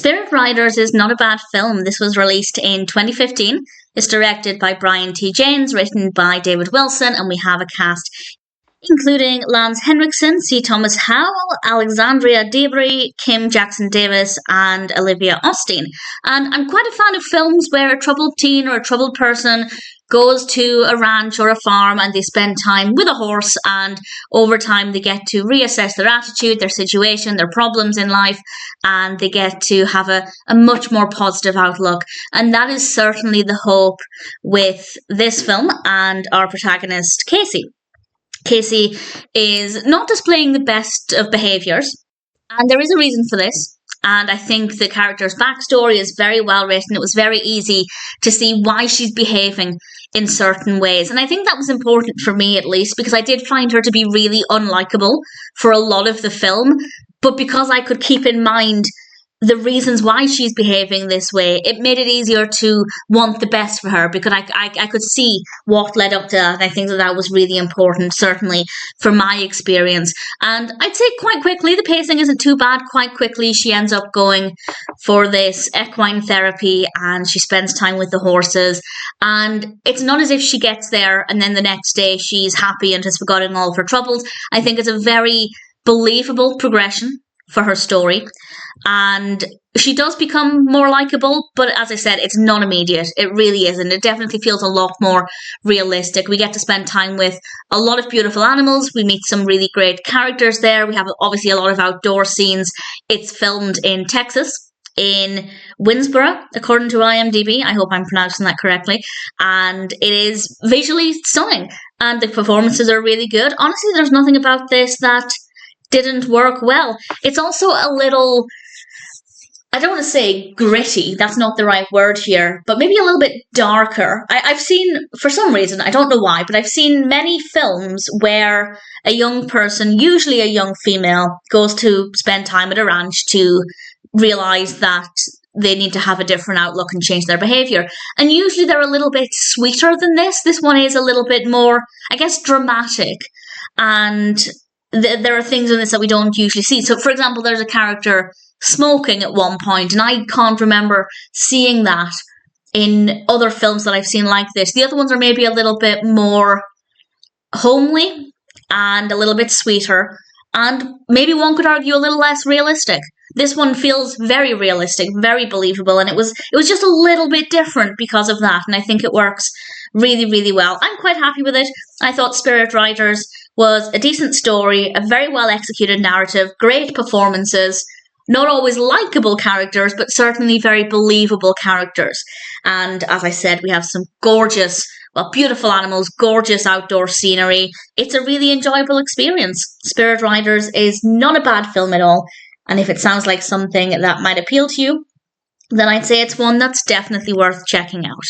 Spirit Riders is not a bad film. This was released in 2015. It's directed by Brian T. Jaynes, written by David Wilson, and we have a cast including Lance Henriksen, C. Thomas Howell, Alexandria DeBerry, Kim Jackson Davis, and Olivia Osteen. And I'm quite a fan of films where a troubled teen or a troubled person goes to a ranch or a farm and they spend time with a horse, and over time they get to reassess their attitude, their situation, their problems in life, and they get to have a much more positive outlook. And that is certainly the hope with this film and our protagonist, Kacie. Kacie is not displaying the best of behaviours, and there is a reason for this. And I think the character's backstory is very well written. It was very easy to see why she's behaving in certain ways. And I think that was important for me, at least, because I did find her to be really unlikable for a lot of the film. But because I could keep in mind the reasons why she's behaving this way, it made it easier to want the best for her, because I could see what led up to that. And I think that was really important, certainly for my experience. And I'd say quite quickly, the pacing isn't too bad. Quite quickly, she ends up going for this equine therapy and she spends time with the horses. And it's not as if she gets there and then the next day she's happy and has forgotten all of her troubles. I think it's a very believable progression for her story. And she does become more likable, but as I said, it's not immediate. It really isn't. It definitely feels a lot more realistic. We get to spend time with a lot of beautiful animals. We meet some really great characters there. We have obviously a lot of outdoor scenes. It's filmed in Texas, in Winsboro, according to IMDb. I hope I'm pronouncing that correctly. And it is visually stunning. And the performances are really good. Honestly, there's nothing about this that didn't work well. It's also a little, I don't want to say gritty, that's not the right word here, but maybe a little bit darker. I've seen, for some reason, I don't know why, but I've seen many films where a young person, usually a young female, goes to spend time at a ranch to realise that they need to have a different outlook and change their behaviour. And usually they're a little bit sweeter than this. This one is a little bit more, I guess, dramatic. And there are things in this that we don't usually see. So, for example, there's a character smoking at one point, and I can't remember seeing that in other films that I've seen like this. The other ones are maybe a little bit more homely and a little bit sweeter, and maybe one could argue a little less realistic. This one feels very realistic, very believable, and it was just a little bit different because of that, and I think it works really, really well. I'm quite happy with it. I thought Spirit Riders was a decent story, a very well executed narrative, great performances, not always likable characters, but certainly very believable characters. And as I said, we have some gorgeous, beautiful animals, gorgeous outdoor scenery. It's a really enjoyable experience. Spirit Riders is not a bad film at all. And if it sounds like something that might appeal to you, then I'd say it's one that's definitely worth checking out.